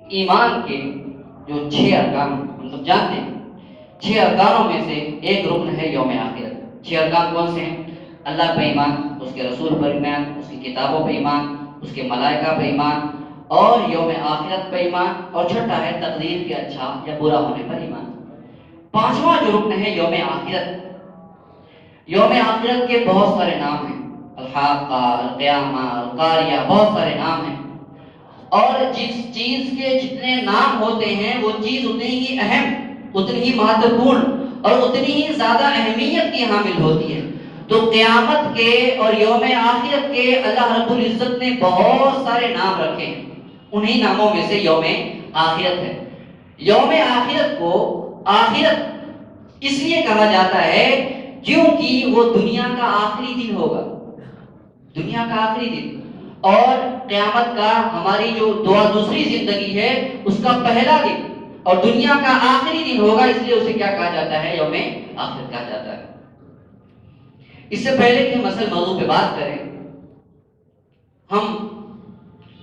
ایمان کے جو 6 ارکان ہم سب جانتے ہیں، 6 ارکانوں میں سے ایک رکن ہے یوم آخرت۔ 6 ارکان کون سے ہیں؟ اللہ پہ ایمان، اس کے رسول پر ایمان، اس کی کتابوں پہ ایمان، اس کے ملائکہ پہ ایمان، اور یوم آخرت پہ ایمان، اور چھٹا ہے تقدیر کے اچھا یا برا ہونے پر ایمان۔ پانچواں جو رکن ہے یوم آخرت، یوم آخرت کے بہت سارے نام ہیں، الحاقہ، القیامہ، القاریہ، بہت سارے نام ہیں، اور جس چیز کے جتنے نام ہوتے ہیں وہ چیز اتنی ہی اہم، اتنی ہی مہتوپورن اور اتنی ہی زیادہ اہمیت کی حامل ہوتی ہے۔ تو قیامت کے اور یوم آخرت کے اللہ رب العزت نے بہت سارے نام رکھے ہیں، انہی ناموں میں سے یوم آخرت ہے۔ یوم آخرت کو آخرت اس لیے کہا جاتا ہے کیونکہ وہ دنیا کا آخری دن ہوگا، دنیا کا آخری دن، اور قیامت کا ہماری جو دوسری زندگی ہے اس کا پہلا دن، اور دنیا کا آخری دن ہوگا، اس لیے اسے کیا کہا جاتا ہے؟ یوم آخرت کہا جاتا ہے۔ اس سے پہلے کہ ہم اصل موضوع پہ بات کریں، ہم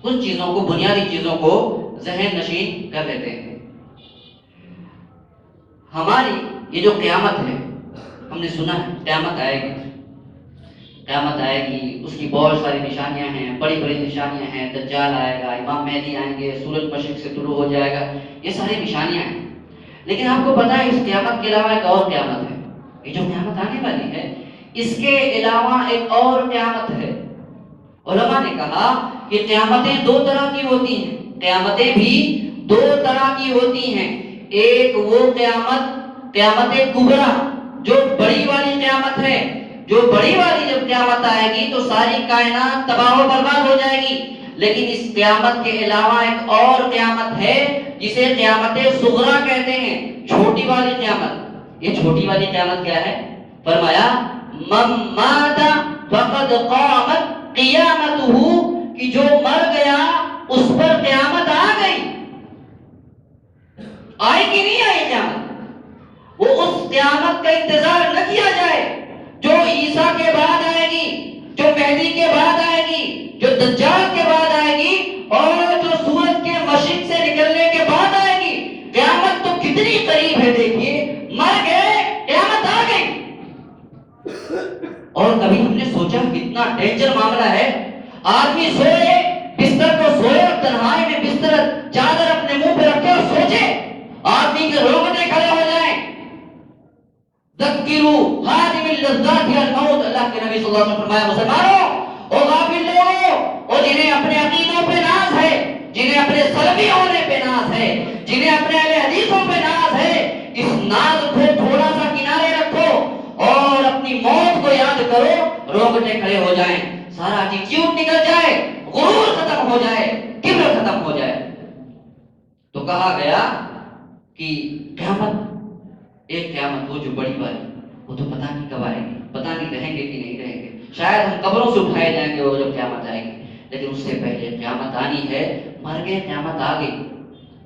کچھ چیزوں کو، بنیادی چیزوں کو ذہن نشین کر لیتے ہیں۔ ہماری یہ جو قیامت ہے، ہم نے سنا ہے قیامت آئے گی، قیامت آئے گی، اس کی بہت ساری نشانیاں ہیں، بڑی بڑی نشانیاں ہیں، دجال آئے گا، امام مہدی آئیں گے، سورج مشرق سے طلوع ہو جائے گا، یہ ساری نشانیاں ہیں۔ لیکن آپ کو پتا ہے اس قیامت کے علاوہ ایک اور قیامت ہے، یہ جو قیامت آنے والی ہے اس کے علاوہ ایک اور قیامت ہے۔ علماء نے کہا کہ قیامتیں 2 طرح کی ہوتی ہیں، قیامتیں بھی 2 طرح کی ہوتی ہیں۔ ایک وہ قیامت، قیامت کبریٰ، جو بڑی والی قیامت ہے، جو بڑی والی جب قیامت آئے گی تو ساری کائنات تباہ و برباد ہو جائے گی۔ لیکن اس قیامت کے علاوہ ایک اور قیامت ہے جسے قیامت صغریٰ کہتے ہیں، چھوٹی والی قیامت۔ یہ چھوٹی والی قیامت کیا ہے؟ فرمایا من مات فقد قامت قیامتہ، کہ جو مر گیا اس پر قیامت آ گئی۔ آئے کہ نہیں آئی قیامت؟ وہ اس قیامت کا انتظار نہ کیا جائے جو عیسیٰ کے بعد آئے گی، جو مہدی کے بعد آئے گی، جو دجال کے بعد آئے گی، اور جو سورج کے مشرق سے نکلنے کے بعد آئے گی۔ قیامت تو کتنی قریب ہے، دیکھیے، مر گئے قیامت آ گئی۔ اور کبھی ہم نے سوچا کتنا ڈینجر معاملہ ہے، آدمی سوئے، بستر کو سوئے اور تنہائی میں بستر چادر اپنے منہ پہ رکھے اور سوچے، آدمی کے رونگٹے کھڑے ہو جائیں۔ ذکروا خادم اللذات الموت، اللہ کے نبی صلی اللہ علیہ وسلم فرمایا، مسلمانوں، او غافل لوگوں، او جنہیں اپنے عقیدوں پہ ناز ہے، جنہیں اپنے سلفی ہونے پہ ناز ہے، جنہیں اپنے اہل حدیثوں پہ ناز ہے، اس ناز کو تھوڑا سا کنارے رکھو اور اپنی موت کو یاد کرو، رونگٹے کھڑے ہو جائیں، سارا ایٹیٹیوڈ نکل جائے، غرور ختم ہو جائے، کبر ختم ہو جائے۔ تو کہا گیا کہ قیامت، ایک قیامت وہ جو بڑی والی، وہ تو پتہ نہیں کب آئے گی، پتہ نہیں رہیں گے کہ نہیں رہیں گے، شاید ہم قبروں سے اٹھائے جائیں گے وہ جب قیامت آئے گی، لیکن اس سے پہلے قیامت آنی ہے۔ مر گئے قیامت آ گئی،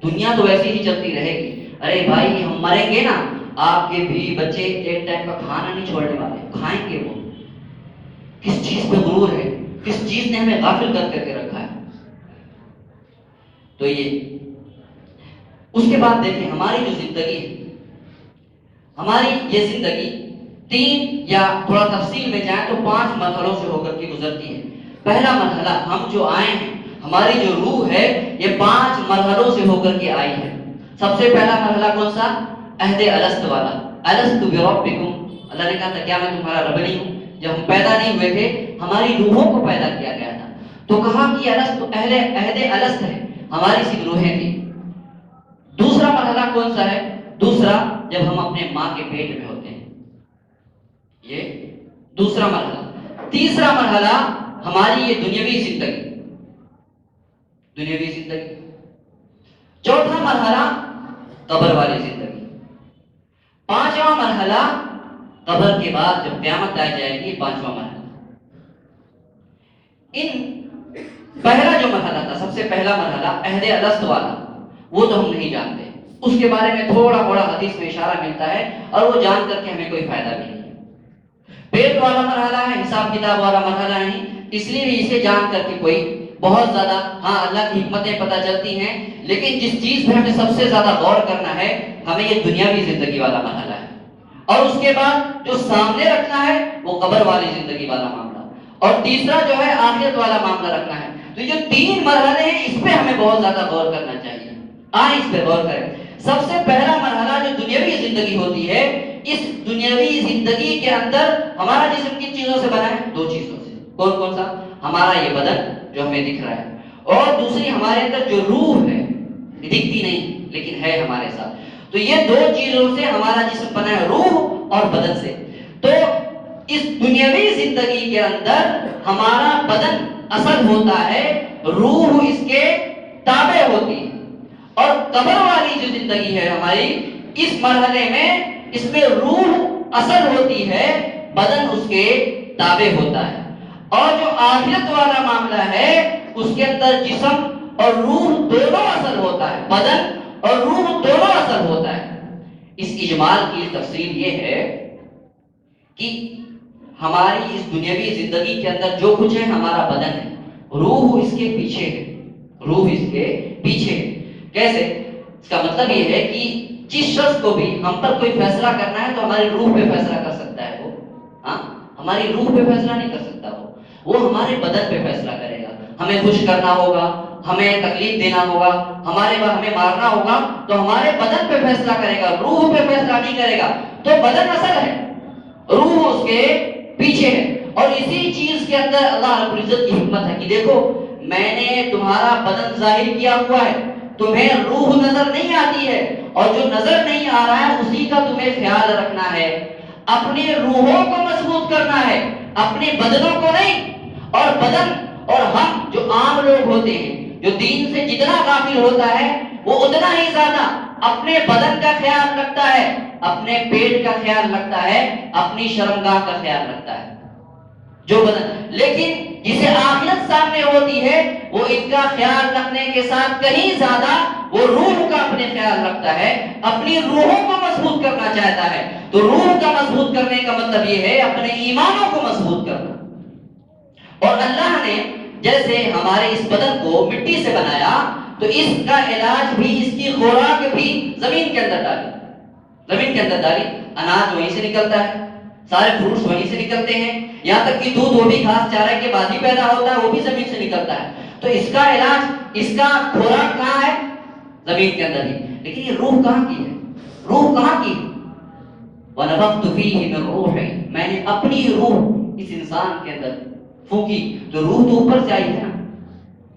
دنیا تو ویسے ہی چلتی رہے گی۔ ارے بھائی ہم مریں گے نا، آپ کے بھی بچے ایک ٹائم کا کھانا نہیں چھوڑنے والے، کھائیں گے وہ۔ کس چیز پہ غرور ہے، کس چیز نے ہمیں غافل کر کے رکھا ہے۔ تو یہ اس کے بعد دیکھیں ہماری جو زندگی ہے، ہماری یہ زندگی 3 یا تھوڑا تفصیل میں جائیں تو 5 مرحلوں سے ہو کر کے گزرتی ہے۔ پہلا مرحلہ، ہم جو آئے ہیں، ہماری جو روح ہے یہ 5 مرحلوں سے ہو کر کے آئی ہے۔ سب سے پہلا مرحلہ کون سا؟ عہد الست والا، الست بربکم، اللہ نے کہا تھا کیا میں تمہارا رب نہیں ہوں؟ جب ہم پیدا نہیں ہوئے تھے ہماری روحوں کو پیدا کیا گیا تھا، تو کہا کہ الست، عہد الست ہے، ہماری سی روحیں تھیں۔ دوسرا مرحلہ کون سا ہے؟ دوسرا جب ہم اپنے ماں کے پیٹ میں ہوتے ہیں، یہ دوسرا مرحلہ۔ تیسرا مرحلہ ہماری یہ دنیاوی زندگی، دنیاوی زندگی۔ چوتھا مرحلہ قبر والی زندگی۔ پانچواں مرحلہ قبر کے بعد جب قیامت آ جائے گی، پانچواں مرحلہ۔ پہلا جو مرحلہ تھا، سب سے پہلا مرحلہ عہد الست والا، وہ تو ہم نہیں جانتے، اس کے بارے میں تھوڑا بڑا حدیث میں اشارہ ملتا ہے، اور وہ جان کر کے ہمیں کوئی فائدہ بھی نہیں ہے۔ پیٹ والا مرحلہ ہے، حساب کتاب والا مرحلہ نہیں، اس لیے بھی اسے جان کر کے کوئی بہت زیادہ ہاں اللہ کی حکمتیں پتہ چلتی ہیں، لیکن جس چیز پہ ہمیں سب سے زیادہ غور کرنا ہے، ہمیں یہ دنیاوی زندگی والا مرحلہ ہے، اور اس کے بعد جو سامنے رکھنا ہے وہ قبر والی زندگی والا معاملہ، اور تیسرا جو ہے آخرت والا معاملہ رکھنا ہے۔ تو یہ 3 مرحلے ہیں، اس پہ ہمیں بہت زیادہ غور کرنا چاہیے۔ آئیں اس پہ غور کریں۔ سب سے پہلا مرحلہ جو دنیاوی زندگی ہوتی ہے، اس دنیاوی زندگی کے اندر ہمارا جسم کن چیزوں سے بنا ہے؟ 2 چیزوں سے۔ کون کون سا؟ ہمارا یہ بدن جو ہمیں دکھ رہا ہے، اور دوسری ہمارے اندر جو روح ہے، دکھتی نہیں لیکن ہے ہمارے ساتھ۔ تو یہ 2 چیزوں سے ہمارا جسم بنا ہے، روح اور بدن سے۔ تو اس دنیاوی زندگی کے اندر ہمارا بدن اصل ہوتا ہے، روح اس کے تابع ہوتی ہے، اور قبر والی جو زندگی ہے ہماری، اس مرحلے میں اس میں روح اصل ہوتی ہے، بدن اس کے تابع ہوتا ہے، اور جو آخرت والا معاملہ ہے اس کے اندر جسم اور روح دونوں اصل ہوتا ہے، بدن اور روح دونوں اصل ہوتا ہے۔ اس اجمال کی تفصیل یہ ہے کہ ہماری اس دنیاوی زندگی کے اندر جو کچھ ہے ہمارا بدن ہے، روح اس کے پیچھے ہے، روح اس کے پیچھے ہے۔ کیسے؟ اس کا مطلب یہ ہے کہ جس شخص کو بھی ہم پر کوئی فیصلہ کرنا ہے تو ہماری روح پہ فیصلہ کر سکتا ہے وہ، ہاں ہماری روح پہ فیصلہ نہیں کر سکتا وہ ہمارے بدن پہ فیصلہ کرے گا۔ ہمیں خوش کرنا ہوگا، ہمیں تکلیف دینا ہوگا، ہمیں مارنا ہوگا تو ہمارے بدن پہ فیصلہ کرے گا، روح پہ فیصلہ نہیں کرے گا۔ تو بدن اصل ہے، روح اس کے پیچھے ہے، اور اسی چیز کے اندر اللہ رب العزت کی حکمت ہے کہ دیکھو میں نے تمہارا بدن ظاہر کیا ہوا ہے، تمہیں روح نظر نہیں آتی ہے، اور جو نظر نہیں آ رہا ہے اسی کا تمہیں خیال رکھنا ہے، اپنی روحوں کو مضبوط کرنا ہے، اپنے بدنوں کو نہیں۔ اور بدن اور ہم جو عام لوگ ہوتے ہیں، جو دین سے جتنا غافل ہوتا ہے وہ اتنا ہی زیادہ اپنے بدن کا خیال رکھتا ہے، اپنے پیٹ کا خیال رکھتا ہے، اپنی شرمگاہ کا خیال رکھتا ہے جو بدن، لیکن جسے آخرت سامنے ہوتی ہے وہ ان کا خیال رکھنے کے ساتھ کہیں زیادہ وہ روح کا اپنے خیال رکھتا ہے، اپنی روحوں کو مضبوط کرنا چاہتا ہے۔ تو روح کا مضبوط کرنے کا مطلب یہ ہے اپنے ایمانوں کو مضبوط کرنا۔ اور اللہ نے جیسے ہمارے اس بدن کو مٹی سے بنایا تو اس کا علاج بھی، اس کی خوراک بھی زمین کے اندر ڈالی، زمین کے اندر ڈالی، اناج وہیں سے نکلتا ہے، سارے فروٹس وہیں سے نکلتے ہیں، یہاں تک کہ دودھ وہ بھی گھاس چارے کے بعد ہی پیدا ہوتا ہے، وہ بھی زمین سے نکلتا ہے۔ تو اس کا علاج، اس کا خوراک کہاں ہے؟ زمین کے اندر ہی۔ لیکن یہ روح کہاں کی ہے؟ روح کہاں کی ہے؟ وَنَفَخْتُ فِيهِ مِن رُوحِي، میں نے اپنی روح اس انسان کے اندر پھونکی، تو روح تو اوپر سے آئی ہے نا،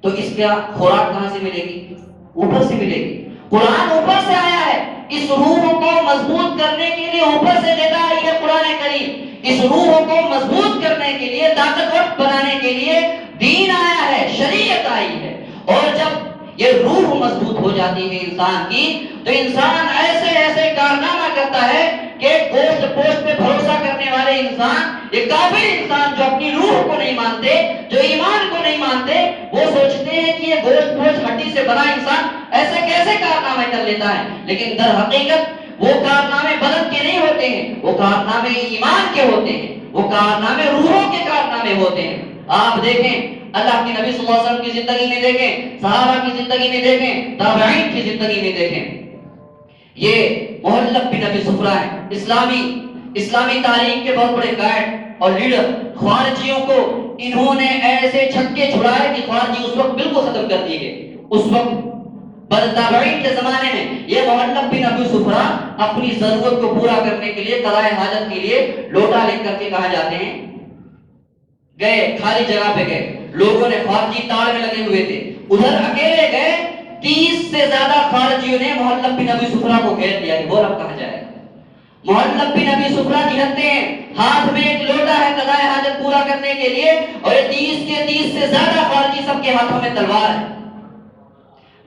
تو اس کا خوراک کہاں سے ملے گی؟ اوپر سے ملے گی۔ قرآن اوپر سے آیا ہے، اس روح کو مضبوط کرنے کے لیے اوپر سے دیتا آئی ہے قرآن کریم، اس روح کو مضبوط کرنے کے لیے، طاقتور بنانے کے لیے دین آیا ہے، شریعت آئی ہے۔ اور جب یہ روح مضبوط ہو جاتی ہے انسان کی تو انسان ایسے ایسے کارنامہ کرتا ہے کہ گوشت پوشت پہ بھروسہ کرنے والے انسان، یہ کافر انسان جو اپنی روح کو نہیں مانتے، جو ایمان کو نہیں مانتے، وہ سوچتے ہیں کہ یہ گوشت پوشت ہڈی سے بنا انسان ایسے کیسے کارنامے کر لیتا ہے، لیکن در حقیقت وہ کارنامے بدن کے نہیں ہوتے ہیں، وہ کارنامے ایمان کے ہوتے ہیں، وہ کارنامے روحوں کے کارنامے ہوتے ہیں۔ آپ دیکھیں اللہ کے نبی صلی اللہ علیہ وسلم کی زندگی میں دیکھیں، صحابہ کی زندگی میں دیکھیں، تابعین کی زندگی میں دیکھیں، یہ محلب بن ابی صفرہ ہیں، اسلامی تاریخ کے بہت بڑے گائیڈ اور لیڈر۔ خوارجیوں کو انہوں نے ایسے چھکے چھڑائے کہ خوارجی اس وقت بالکل ختم کر دیے گئے۔ اس وقت تابعین کے زمانے میں یہ محلب بن ابی صفرہ اپنی ضرورت کو پورا کرنے کے لیے، قضائے حاجت کے لیے لوٹا لے کر کے کہاں جاتے ہیں، گئے خالی جگہ پہ گئے، لوگوں نے خارجی تاڑ میں لگے ہوئے تھے، ادھر اکیلے گئے، 30 سے زیادہ خارجیوں نے محلب بن ابی صفرہ کو گھیر لیا کہ بول اب کہاں جائے گا۔ محلب بن ابی صفرہ نہتے ہیں، ہاتھ میں ایک لوٹا ہے قضائے حاجت پورا کرنے کے لیے، اور یہ 30 سے زیادہ خارجی سب کے ہاتھوں میں تلوار ہے۔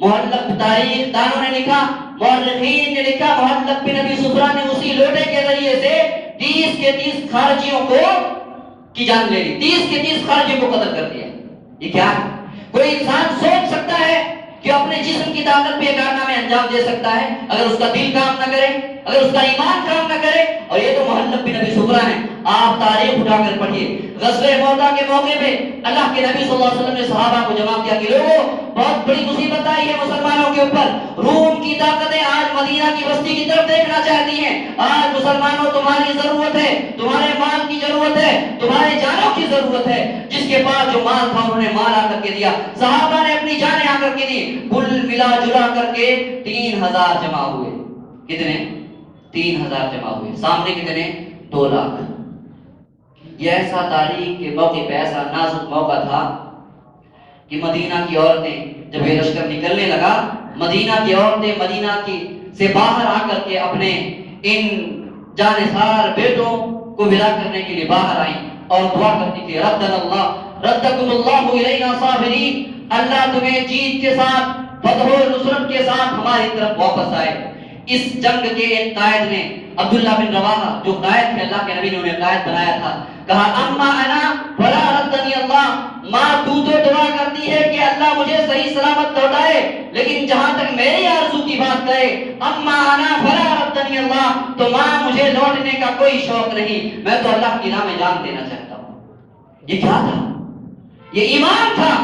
محلب تاریخ دانوں نے لکھا، مورخین نے لکھا، محلب بن ابی صفرہ نے اسی لوٹے کے ذریعے سے 30 خارجیوں کو کی جان لے لی، 30 خارجیوں کو قتل کر دیا۔ یہ کیا ہے؟ کوئی انسان سوچ سکتا ہے جو اپنے جسم کی طاقت پہ کارنامے انجام دے سکتا ہے اگر اس کا دل کام نہ کرے، اگر اس کا ایمان کام نہ کرے؟ اور یہ تو محلب بن ابی سغرا ہے، آپ تاریخ اٹھا کر پڑھیے، غزوہ موتا کے موقع پہ اللہ کے نبی صلی اللہ علیہ وسلم نے صحابہ کو جمع کیا کہ لوگوں بہت بڑی مصیبت آئی ہے مسلمانوں کے اوپر، روم کی طاقتیں آج مدینہ کی بستی کی طرف دیکھنا چاہتی ہیں، آج مسلمانوں تمہاری ضرورت ہے، تمہارے مال کی ضرورت ہے، تمہارے جانوں کی ضرورت ہے۔ جس کے پاس جو مال تھا انہوں نے مال آ کر کے دیا، صحابہ نے اپنی جانیں آ کر کے دی، کل ملا جلا کر کے 3000 جمع ہوئے۔ کتنے؟ 3000 جمع ہوئے، سامنے کتنے؟ 2 لاکھ۔ یہ ایسا تاریخ کے موقع پہ ایسا نازک موقع تھا کہ مدینہ کی عورتیں جب یہ لشکر نکلنے لگا، مدینہ کی عورتیں مدینہ کی سے باہر آ کر کے اپنے ان جانثار بیٹوں کو ودا کرنے کے لیے باہر آئیں اور دعا کرتی تھی، ردکم اللہ الینا صابرین، اللہ تمہیں جیت کے ساتھ، فتح و نصرت کے ساتھ ہماری طرف واپس آئے۔ اس جنگ کے ایک قائد نے عبداللہ بن رواحہ جو قائد تھے، اللہ کے نبی نے انہیں قائد بنایا تھا، کہا اما انا فلا ردنی اللہ، ماں تو دعا کرتی ہے کہ اللہ مجھے صحیح سلامت لوٹائے، لیکن جہاں تک میری آرزو کی بات کرے، اما انا فلا ردنی اللہ، تو ماں مجھے لوٹنے کا کوئی شوق نہیں، میں تو اللہ کی راہ میں جان دینا چاہتا ہوں۔ یہ کیا تھا؟ یہ ایمان تھا۔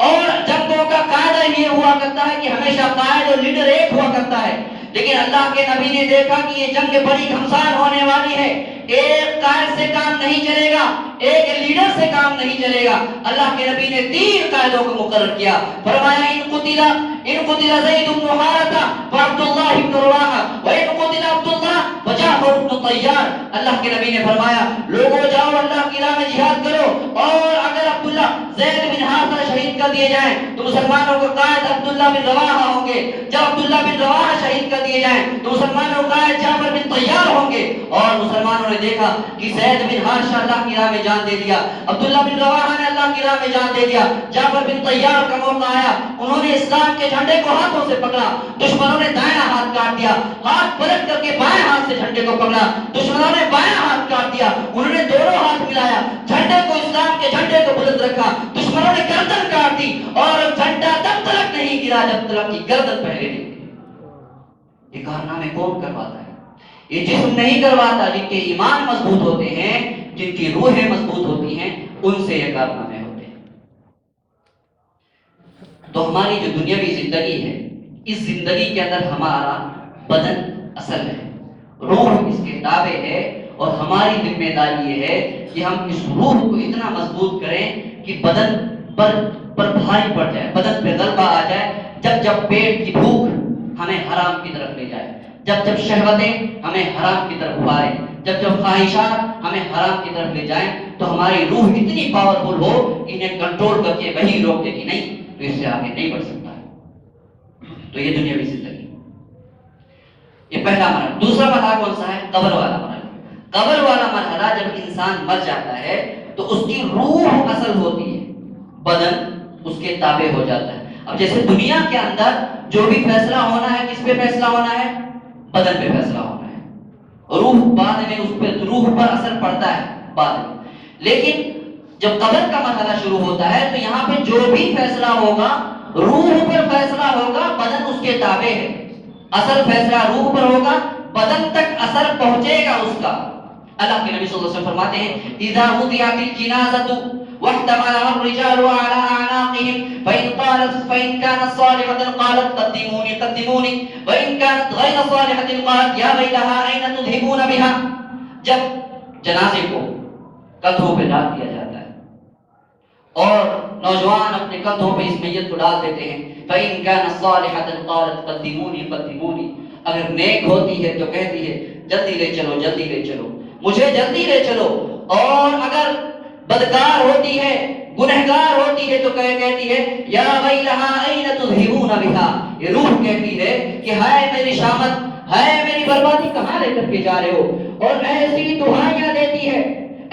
اور جنگوں کا قاعدہ یہ ہوا کرتا ہے کہ ہمیشہ قائد اور لیڈر ایک ہوا کرتا ہے، لیکن اللہ کے نبی نے دیکھا کہ یہ جنگ بڑی گھمسان ہونے والی ہے، ایک قائد سے کام نہیں چلے گا، ایک لیڈر سے کام نہیں چلے گا۔ اللہ کے نبی نے 3 قائدوں کو مقرر کیا، فرمایا ان قتل زید بن حارثہ فعبد اللہ بن رواحہ وان قتل عبد اللہ فجعفر بن طیار۔ اللہ کے نبی نے فرمایا لوگوں جاؤ اللہ کی راہ میں جہاد کرو، اور اگر عبداللہ زید بن حارثہ شہید کر دیے جائیں تو مسلمانوں کے قائد عبداللہ بن رواحہ ہوں گے، جب عبداللہ بن رواحہ شہید کر دیے جائیں تو مسلمانوں کے قائد جعفر بن طیار ہوں گے۔ اور مسلمانوں نے دیکھا کہ زید بن حارثہ اللہ کی راہ میں جان دے دیا، عبداللہ بن رواحہ نے اللہ کی راہ میں جان دے دیا، جعفر بن طیار کا موقع آیا، انہوں نے اسلام کے جھنڈے کو ہاتھوں سے پکڑا، دشمنوں نے دائیں ہاتھ کاٹ دیا، ہاتھ پلٹ کر کے بائیں ہاتھ سے جھنڈے کو پکڑا، دشمنوں نے بائیں ہاتھ کاٹ دیا، انہوں نے دونوں ہاتھ ملایا، جھنڈے کو، اسلام کے جھنڈے کو بلند رکھا، دشمنوں نے گردن کاٹ دی، اور جھنڈا تب تک نہیں گرا جب تک کی گردن پہلے نہیں گری۔ یہ کارنامے کون کرواتا ہے؟ یہ جسم نہیں کرواتا، جن کے ایمان مضبوط ہوتے ہیں، جن کی روحیں مضبوط ہوتی ہیں، ان سے یہ کارنامے ہوتے ہیں۔ تو ہماری جو دنیاوی زندگی ہے، اس زندگی کے اندر ہمارا بدن اصل ہے، روح اس کے تابع ہے، اور ہماری ذمہ داری یہ ہے کہ ہم اس روح کو اتنا مضبوط کریں کہ بدن پر بھاری پڑ جائے، بدن پہ غلبہ آ جائے، جب پیٹ کی بھوک ہمیں حرام کی طرف لے جائے، جب شہوتیں ہمیں حرام کی طرف ابھاریں، جب خواہشات ہمیں حرام کی طرف لے جائیں، تو ہماری روح اتنی پاورفل ہو کہ انہیں کنٹرول کر کے وہی روک دے کہ نہیں تو اس سے آگے نہیں بڑھ سکتا ہے۔ تو یہ دنیاوی زندگی، یہ پہلا مرحلہ۔ دوسرا مرحلہ کون سا ہے؟ قبر والا مرحلہ۔ قبر والا مرحلہ جب انسان مر جاتا ہے تو اس کی روح اصل ہوتی ہے، بدن اس کے تابع ہو جاتا ہے۔ اب جیسے دنیا کے اندر جو بھی فیصلہ ہونا ہے، کس پہ فیصلہ ہونا ہے؟ بدن پہ فیصلہ ہونا ہے، روح بعد میں اس پہ، روح پر اثر پڑتا ہے بعد میں۔ لیکن جب قبر کا مرحلہ شروع ہوتا ہے تو یہاں پہ جو بھی فیصلہ ہوگا روح پر فیصلہ ہوگا، بدن اس کے تابع ہے، اصل فیصلہ روح پر ہوگا، بدن تک اثر پہنچے گا اس کا۔ اللہ کے نبی صلی اللہ علیہ وسلم فرماتے ہیں اذا وضعت الجنازة واحتملها الرجال على اعناقهم فإن كانت صالحة قالت قدموني وإن كانت غير صالحة قالت يا ويلها أين تذهبون بها۔ جب جنازے کو کندھوں پہ ڈال دیا جاتا ہے اور نوجوان اپنے کندھوں پہ اس میت کو ڈال دیتے ہیں، فإن كانت صالحة قالت قدموني، اگر نیک ہوتی ہے تو کہتی ہے جلدی لے چلو، جلدی لے چلو، مجھے جلدی لے چلو، اور اگر بدکار ہوتی ہے، گنہگار ہوتی ہے تو کہتی ہے یا ویلہا این تذہبون بہا، یہ روح کہتی ہے کہ ہائے میری شامت، ہائے میری بربادی، کہاں لے کر کے جا رہے ہو، اور ایسی دعائیاں دیتی ہے،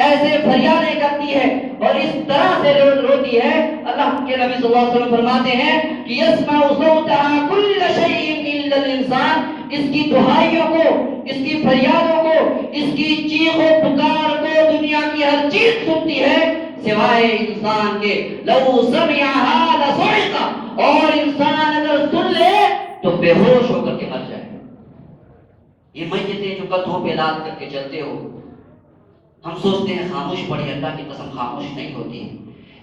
ایسے فریادیں کرتی ہے، اور اس طرح سے روتی ہے۔ اللہ کے نبی صلی اللہ علیہ وسلم فرماتے ہیں کہ یسمع صوتها کل شیء الا الانسان، اس کی دعائیوں کو، اس کی فریادوں کو، اس کی چیخ و پکار کو دنیا کی ہر چیز سنتی ہے سوائے انسان کے۔ لو سمعها لصعق، اور انسان اگر سن لے تو بے ہوش ہو کر کے مر جائے. یہ میتیں جو کندھوں پہ لاد کر کے چلتے ہو، ہم سوچتے ہیں خاموش پڑی، اللہ کی قسم خاموش نہیں ہوتی ہے.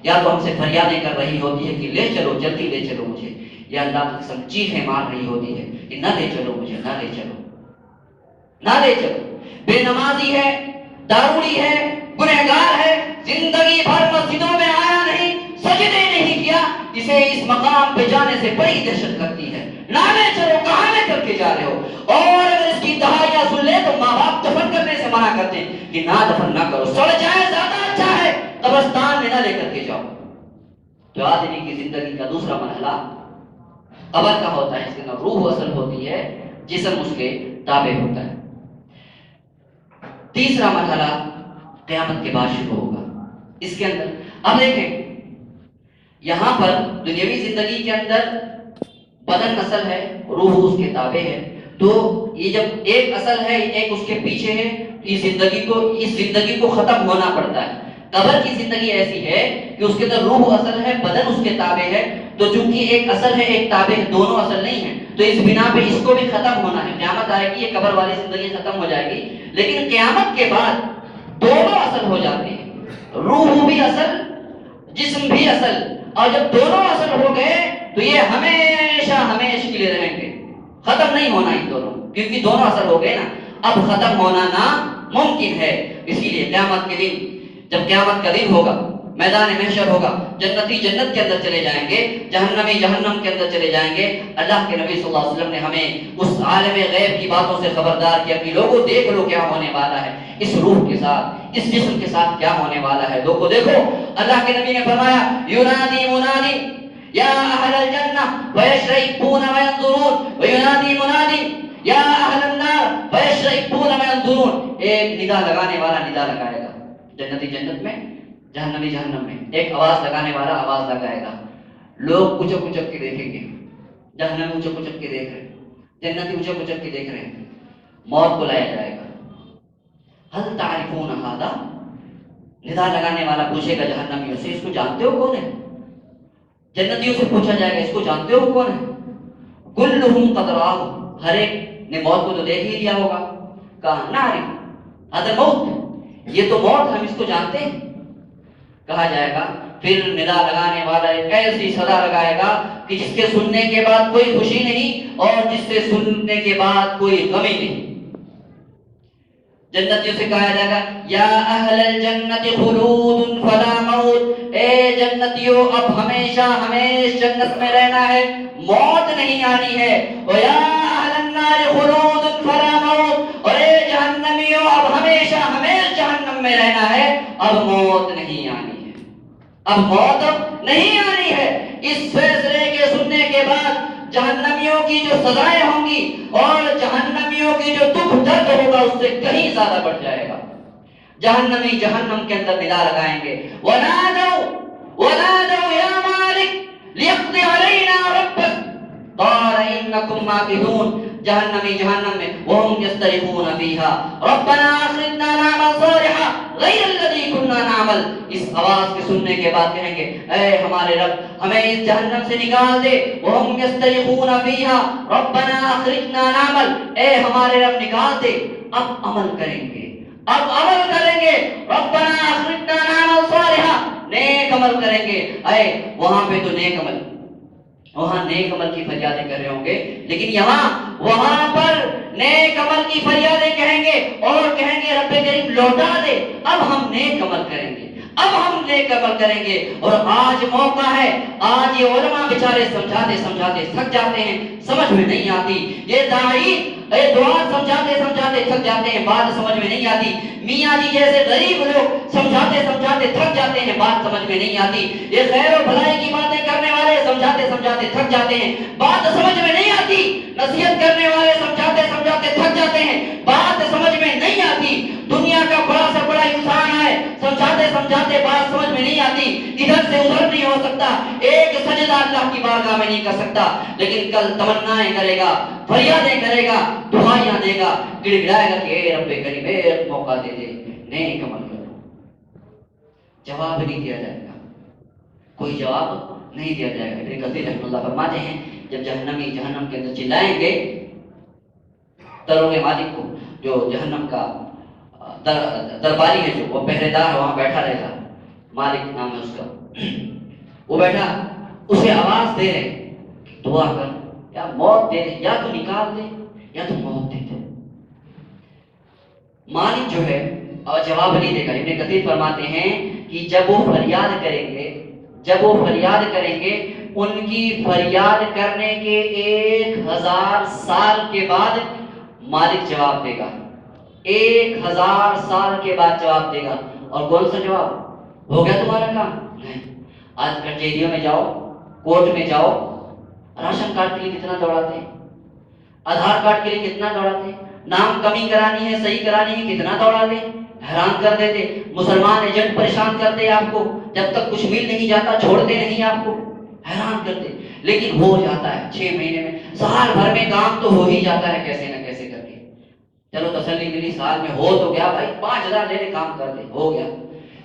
یا تو ہم سے فریادیں کر رہی ہوتی ہے کہ لے چلو، جلدی لے چلو مجھے، یا اللہ کی قسم چیخیں مار رہی ہوتی ہے کہ نہ لے چلو مجھے، نہ لے چلو، نہ لے چلو. بے نمازی ہے، داروڑی ہے، گنہگار ہے، زندگی بھر مسجدوں میں آیا نہیں، سجدے نہیں کیا، اسے اس مقام پہ جانے سے بڑی دہشت لگتی ہے. نہ لے چلو، کہاں لے کر کے جا رہے ہو؟ اور اگر اس کی دہائیاں سن لے تو ماں باپ دفن کرنے سے منع کرتے ہیں کہ نہ دفن نہ کرو، سڑ جائے زیادہ اچھا ہے، قبرستان میں نہ لے کر کے جاؤ. تو آدمی کی زندگی کا دوسرا مرحلہ قبر کا ہوتا ہے. اس کے اندر روح اصل ہوتی ہے، جسم اس کے تابع ہوتا ہے. تیسرا مرحلہ قیامت کے بعد شروع ہوگا. اس کے اندر اب دیکھیں، یہاں پر دنیاوی زندگی کے اندر بدن اصل ہے، روح اس کے تابع ہے. تو یہ جب ایک اصل ہے، ایک اس کے پیچھے ہے، اس زندگی کو ختم ہونا پڑتا ہے. قبر کی زندگی ایسی ہے کہ اس کے اندر روح اصل ہے، بدن اس کے تابع ہے. تو چونکہ ایک اصل ہے ایک تابع ہے، دونوں اصل نہیں ہیں، تو اس بنا پہ اس کو بھی ختم ہونا ہے. قیامت آئے گی، یہ قبر والی زندگی ختم ہو جائے گی. لیکن قیامت کے بعد دونوں اصل ہو جاتے ہیں، روح بھی اصل، جسم بھی اصل. اور جب دونوں اصل ہو گئے تو یہ ہمیشہ ہمیشہ کے لیے رہیں گے، ختم نہیں ہونا ان دونوں، کیونکہ دونوں اثر ہو گئے نا. اب ختم ہونا ناممکن ہے. اسی لیے قیامت کے دن، جب قیامت کا دن ہوگا، میدان محشر ہوگا، جنتی جنت کے اندر چلے جائیں گے، جہنمی جہنم کے اندر چلے جائیں گے. اللہ کے نبی صلی اللہ علیہ وسلم نے ہمیں اس عالم غیب کی باتوں سے خبردار کیا کہ لوگوں دیکھ لو کیا ہونے والا ہے، اس روح کے ساتھ، اس جسم کے ساتھ کیا ہونے والا ہے. لوگوں دیکھو، اللہ کے نبی نے فرمایا ینادی منادی یا اہل الجنہ فیشرئبون وینظرون وینادی منادی یا اہل النار فیشرئبون وینظرون. ایک ندا لگانے والا ندا لگائے گا جنتی جنت میں، جہنمی جہنم میں. ایک آواز لگانے والا آواز لگائے گا. لوگ اچک اچک کے دیکھیں گے، جہنمی اچک اچک کے دیکھ رہے ہیں، جنتی اچک اچک کے دیکھ رہے ہیں. موت کو لایا جائے گا. هل تعرفون هذا؟ ندا لگانے والا پوچھے گا جہنمیوں سے، اس کو جانتے ہو کون ہے؟ جنتیوں سے پوچھا جائے گا، اس کو جانتے ہو کون ہے؟ کلہم قد رآہ، ہر ایک نے موت کو تو دیکھ ہی لیا ہوگا. کہا نعرف هذا الموت، یہ تو موت، ہم اس کو جانتے ہیں. کہا جائے گا، پھر ندا لگانے والا ایک ایسی صدا لگائے گا کہ جس کے سننے کے بعد کوئی خوشی نہیں اور جس سے سننے کے بعد کوئی غمی نہیں. جنتیوں سے کہا جائے گا یا اہل الجنت خلود فلا موت، اے جنتیوں اب ہمیشہ ہمیشہ جنت میں رہنا ہے، موت نہیں آنی ہے. ویا اہل النار خلود فلا موت، اور اے جہنمیوں اب ہمیشہ ہمیشہ جہنم میں رہنا ہے، اب موت نہیں آنی ہے، اب موت نہیں آنی ہے. اس فیصلے کے سننے کے بعد جہنمیوں کی جو سزائیں ہوں گی اور جہنمیوں کی جو دکھ درد ہوگا اس سے کہیں زیادہ بڑھ جائے گا. جہنمی جہنم کے اندر ندا لگائیں گے، وَنَادَوْا يَا مَالِكْ لِيَقْضِ عَلَيْنَا رَبُّكَ قَالَ إِنَّكُمْ مَاكِثُونَ. جہنمی جہنم میں وَهُمْ يَسْتَرِخُونَ فِيهَا رَبَّنَا أَخْرِجْنَا نَعْمَلْ صَالِحًا غَيْرَ الَّذِي كُنَّا نَعْمَلُ. اس آواز کے سننے کے بعد کہیں گے اے ہمارے رب ہمیں اس جہنم سے نکال دے. وَهُمْ يَسْتَرِخُونَ فِيهَا رَبَّنَا أَخْرِجْنَا نَعْمَلْ، اے ہمارے رب نکال دے، اب عمل کریں گے، اب عمل کریں گے. رَبَّنَا أَخْرِجْنَا نَعْمَلْ صَالِحًا، نیک عمل کریں گے. اے وہاں پہ تو نیک عمل، وہاں نیک عمل کی فریادیں کر رہے ہوں گے، لیکن یہاں وہاں پر نیک عمل کی فریادیں کہیں گے اور کہیں گے رب کریم لوٹا دے، اب ہم نیک عمل کریں گے، اب ہم نیک عمل کریں گے. اور آج موقع ہے، آج یہ علماء بیچارے سمجھاتے سمجھاتے تھک جاتے ہیں، سمجھ میں نہیں آتی. یہ داعی دعا سمجھاتے سمجھاتے تھک جاتے ہیں، بات سمجھ میں نہیں آتی. میاں جی جیسے غریب لوگ سمجھاتے سمجھاتے تھک جاتے ہیں، بات سمجھ میں نہیں آتی. یہ خیر و بھلائی کی باتیں کرنے والے سمجھاتے سمجھاتے تھک جاتے ہیں، بات سمجھ میں نہیں آتی. نصیحت کرنے والے سمجھاتے سمجھاتے تھک جاتے ہیں، بات سمجھ میں نہیں آتی. دنیا کا بڑا سے بڑا انسان ہے، سمجھاتے سمجھاتے بات سمجھ میں نہیں آتی، ادھر سے ادھر نہیں ہو سکتا، ایک سجدہ اللہ کی بارگاہ میں نہیں کر سکتا. لیکن کل تمنائیں کرے گا، فریادیں کرے گا، دعائیاں دے گا، گڑ گڑائے گا کہ اے رب کریم ایک موقع دے دے، نیک عمل کرو. جواب نہیں دیا جائے گا، کوئی جواب نہیں دیا جائے گا۔ ابن کثیر رحمۃ اللہ فرماتے ہیں جب جہنمی جہنم کے اندر چلائیں گے دروں کے مالک کو، جو جہنم کا درباری ہے، جو وہ پہرے دار وہاں بیٹھا رہے گا، مالک نام ہے اس کا، وہ بیٹھا اسے آواز دے رہے دعا کر یا موت دے دے، یا تو نکال دے یا تو موت دے دے۔ مالک جو ہے اور جواب نہیں دے گا۔ ابن کثیر فرماتے ہیں کہ جب وہ فریاد کریں گے ان کی فریاد کرنے کے 1000 سال کے بعد مالک جواب دے گا، 1000 سال کے بعد جواب دے گا۔ اور کون سا جواب؟ ہو گیا تمہارا کام؟ نہیں۔ آج کچہریوں میں جاؤ، کورٹ میں جاؤ، راشن کارڈ کے لیے کتنا دوڑاتے ہیں، آدھار کارڈ کے لیے کتنا دوڑاتے ہیں، نام کمی کرانی ہے صحیح کرانی ہے کتنا دوڑاتے، حیران کر دیتے۔ مسلمان ایجنٹ پریشان کرتے آپ کو، جب تک کچھ مل نہیں جاتا چھوڑتے نہیں آپ کو، حیران کرتے۔ لیکن ہو جاتا ہے 6 مہینے میں، سال بھر میں کام تو ہو ہی جاتا ہے کیسے نہ کیسے کر کے۔ چلو تسلی ملی، سال میں ہو تو گیا بھائی، 5000 لے لے کام کر دے، ہو گیا۔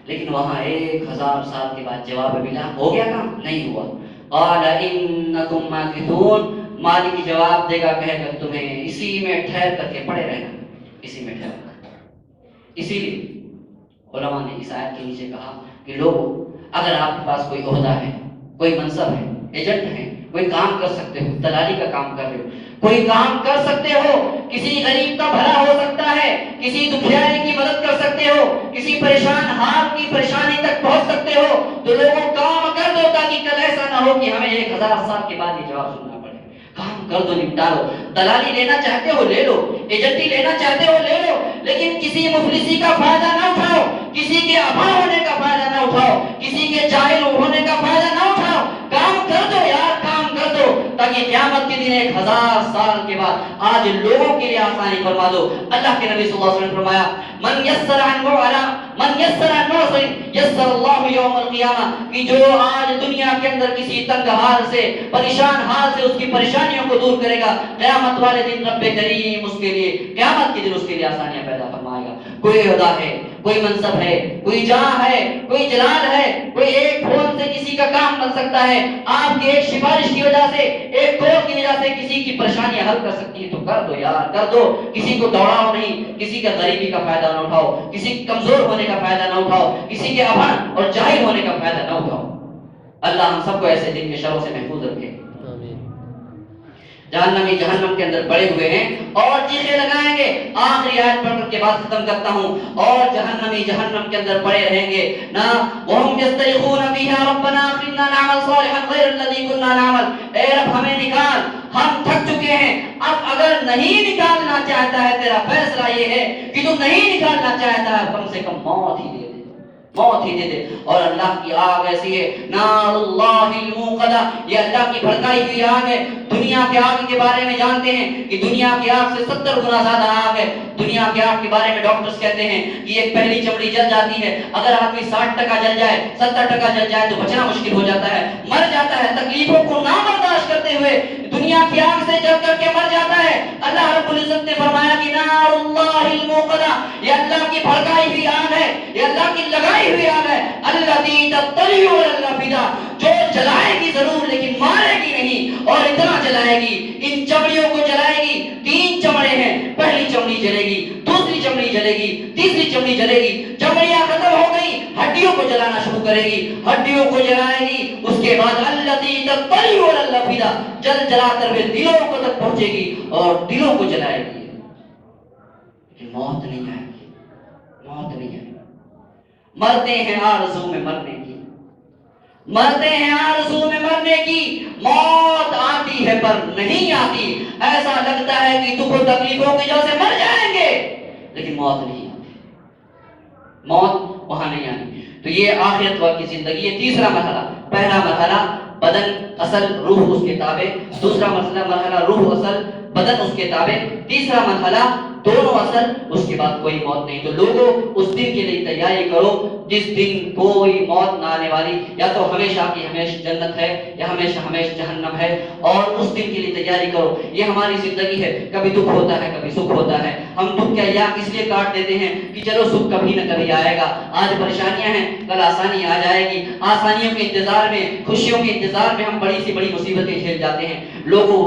لیکن وہاں 1000 سال کے بعد جواب ملا، ہو گیا کام؟ نہیں ہوا۔ قال انکم ماکثون، مالک جواب دے گا، کہے گا تمہیں اسی میں ٹھہر کر کے پڑے رہنا، اسی میں ٹھہر کر۔ اسی لیے علماء نے اس آیت کے نیچے کہا کہ لوگوں، اگر آپ کے پاس کوئی عہدہ ہے، کوئی منصب ہے، ایجنٹ ہے، کوئی کام کر سکتے ہو، دلالی کا کام کر رہے ہو، کوئی کام کر سکتے ہو، کسی غریب کا بھلا ہو سکتا ہے، کسی دکھیارے کی مدد کر سکتے ہو، کسی پریشان حال کی پریشانی تک پہنچ سکتے ہو، تو لوگوں کام کر دو تاکہ کل ایسا نہ ہو کہ ہمیں 1000 سال کے بعد یہ جواب سننا پڑے۔ کام کر دو، نپٹا لو۔ دلالی لینا چاہتے ہو لے لو، ایجنٹی لینا چاہتے ہو لے لو، لیکن کسی مفلسی کا فائدہ نہ اٹھاؤ، کسی کے ابا ہونے کا فائدہ نہ اٹھاؤ، کسی کے جاہل ہونے کا فائدہ نہ اٹھاؤ۔ کام کر دو یار، کام کر دو، تاکہ قیامت کے دن 1000 سال کے بعد آج لوگوں کے لیے آسانی فرما دو۔ اللہ کے نبی صلی اللہ علیہ وسلم نے فرمایا من یسر عن معسر یسر اللہ یوم القیامہ، کہ جو آج دنیا کے اندر کسی تنگ حال سے، پریشان حال سے اس کی پریشانیوں کو دور کرے گا، قیامت والے دن رب کریم اس کے لیے قیامت کے دن اس کے لیے آسانیاں پیدا فرمائے گا۔ کوئی عہدہ ہے، کوئی منصب ہے، کوئی جاہ ہے، کوئی جلال ہے، کوئی ایک فون سے کسی کا کام بن سکتا ہے، آپ کی ایک سفارش کی وجہ سے، ایک کال کی وجہ سے کسی کی پریشانیاں حل کر سکتی ہے، تو کر دو یار، کر دو۔ کسی کو دوڑاؤ نہیں، کسی کا غریبی کا فائدہ نہ اٹھاؤ، کسی کے کمزور ہونے کا فائدہ نہ اٹھاؤ، کسی کے ابھن اور جاہل ہونے کا فائدہ نہ اٹھاؤ۔ اللہ ہم سب کو ایسے دن کے شروں سے محفوظ رکھے۔ جہنمی جہنم کے اندر پڑے ہوئے ہیں اور چیخیں لگائیں گے۔ آخری آیت پڑھ کر کے بات ختم کرتا ہوں۔ اور جہنمی جہنم کے اندر پڑے رہیں گے نا، وَهُمْ يَسْتَرِخُونَ فِيهَا رَبَّنَا أَخْرِجْنَا نَعْمَلْ صَالِحًا غَيْرَ الَّذِي كُنَّا نَعْمَلُ، اے رب ہمیں نکال، ہم تھک چکے ہیں۔ اب اگر نہیں نکالنا چاہتا ہے، تیرا فیصلہ یہ ہے کہ تو نہیں نکالنا چاہتا ہے، کم سے کم موت ہی دے دے، موت ہی دے دے۔ اور اللہ کی آگ ایسی ہے، نار اللہ الموقدہ، یہ اللہ کی بھڑکائی ہوئی آگ ہے۔ دنیا کے آگ کے بارے میں جانتے ہیں کہ دنیا کی آگ سے 70 گنا زیادہ آگ ہے۔ دنیا کی آگ کے بارے میں ڈاکٹرز کہتے ہیں کہ ایک پہلی چمڑی جل جاتی ہے، اگر آدمی 60% جل جائے، 70% جل جائے تو بچنا مشکل ہو جاتا ہے، مر جاتا ہے، تکلیفوں کو نہ برداشت کرتے ہوئے دنیا کی آگ سے جل کر کے مر جاتا ہے۔ اللہ رب العزت نے فرمایا کہ نار اللہ الموقدہ، یہ اللہ کی بھڑکائی ہوئی آگ ہے، یہ اللہ کی لگائی ہوئی آگ ہے۔ الذی تطلع علی الافئدہ، جو جلائے گی ضرور لیکن مارے گی نہیں، اور اتنا جلائے گی، ان چمڑیوں کو جلائے گی۔ 3 چمڑے ہیں، پہلی چمڑی جلے گی، دوسری چمڑی جلے گی، تیسری چمڑی جلے گی، چمڑیاں ختم ہو گئی، ہڈیوں کو جلانا شروع کرے گی، ہڈیوں کو جلائے گی، اس کے بعد الذی تطلع علی الافئدہ، جل جلا کر وہ دلوں کو تک پہنچے گی اور دلوں کو جلائے گی۔ لیکن موت نہیں آئے گی، موت نہیں آئے گی۔ مرتے ہیں آرزو میں مرنے کی، مرتے ہیں آرزو میں مرنے کی، موت آتی ہے پر نہیں آتی۔ ایسا لگتا ہے کہ دکھ و تکلیفوں کی وجہ سے مر جائیں گے، لیکن موت نہیں آتی، موت وہاں نہیں آتی۔ تو یہ آخرت وقت کی زندگی ہے۔ تیسرا مرحلہ، پہلا مرحلہ بدن اصل روح اس کے تابع، دوسرا مرحلہ روح اصل بدن اس کے تابع، تیسرا مرحلہ دونوں اصل، اس کے بعد کوئی موت نہیں۔ تو لوگوں اس دن کے لیے تیاری کرو جس دن کوئی موت نہ آنے والی، یا تو ہمیشہ کی ہمیشہ جنت ہے یا ہمیشہ ہمیشہ جہنم ہے، اور اس دن کے لیے تیاری کرو۔ یہ ہماری زندگی ہے، کبھی دکھ ہوتا ہے کبھی سکھ ہوتا ہے، ہم دکھ کیا یا اس لیے کاٹ دیتے ہیں کہ چلو سکھ کبھی نہ کبھی آئے گا، آج پریشانیاں ہیں کل آسانی آ جائے گی، آسانیوں کے انتظار میں، خوشیوں کے انتظار میں ہم بڑی سی بڑی مصیبتیں جھیل جاتے ہیں۔ لوگوں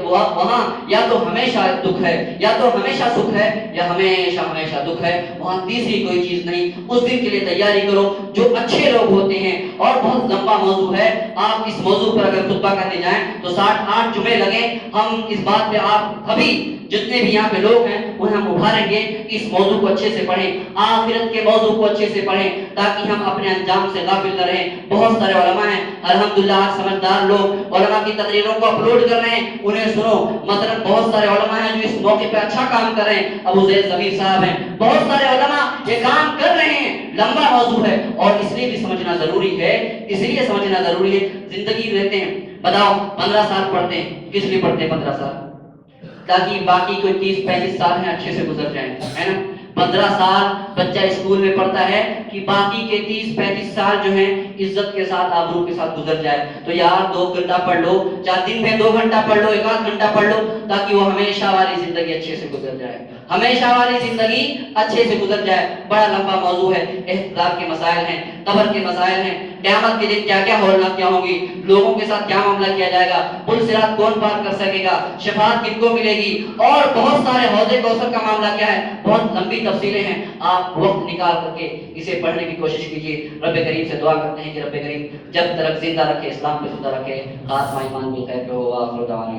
وہاں یا تو ہمیشہ دکھ ہے یا تو ہمیشہ سکھ ہے یا ہمیشہ ہمیشہ دکھ ہے، وہاں تیسری کوئی چیز نہیں۔ اس دن کے لیے تیاری کرو۔ جو اچھے لوگ ہوتے ہیں، اور بہت لمبا موضوع ہے، آپ اس موضوع پر اگر خطبہ کرنے جائیں تو 60-8 جمعے لگیں۔ ہم اس بات پہ آپ سبھی جتنے بھی یہاں پہ لوگ ہیں انہیں ہم ابھاریں گے کہ اس موضوع کو اچھے سے پڑھیں، آخرت کے موضوع کو اچھے سے پڑھیں، تاکہ ہم اپنے انجام سے غافل نہ رہیں۔ بہت سارے علماء ہیں الحمدللہ، آج سمجھدار لوگ علماء کی تقریروں کو اپلوڈ کر رہے ہیں، انہیں سنو۔ مثلا بہت سارے علماء ہیں جو اس موقع پہ اچھا کام کر رہے ہیں، ابو زید ضمیر صاحب ہیں، بہت سارے علماء یہ کام کر رہے ہیں۔ لمبا موضوع ہے اور اس لیے بھی سمجھنا ضروری ہے، اس لیے سمجھنا ضروری ہے۔ زندگی رہتے ہیں، بتاؤ 15 سال پڑھتے ہیں، کس لیے پڑھتے ہیں 15 سال؟ تاکہ باقی کوئی 30-35 سال ہیں اچھے سے گزر جائیں، ہے نا؟ 15 سال بچہ اسکول میں پڑھتا ہے کہ باقی کے 30-35 سال جو ہیں عزت کے ساتھ آبرو کے ساتھ گزر جائے۔ تو یار 2 گھنٹہ پڑھ لو، چاہے دن میں 2 گھنٹہ پڑھ لو، 1 گھنٹہ پڑھ لو، تاکہ وہ ہمیشہ والی زندگی اچھے سے گزر جائے، ہمیشہ والی زندگی اچھے سے گزر جائے۔ بڑا لمبا موضوع ہے، احتساب کے مسائل ہیں، قبر کے مسائل ہیں، قیامت کے دن کیا کیا ہولناکیاں ہوں گی، لوگوں کے ساتھ کیا معاملہ کیا جائے گا، پل صراط کون پار کر سکے گا، شفاعت کن کو ملے گی، اور بہت سارے حوض کوثر کا معاملہ کیا ہے، بہت لمبی تفصیلیں ہیں۔ آپ وقت نکال کر کے اسے پڑھنے کی کوشش کیجیے۔ رب کریم سے دعا کرتے ہیں کہ رب کریم جب تک زندہ رکھے، اسلام پہ زندہ رکھے، خاتمہ ایمان بالخیر پہ ہو، آخر دعوانا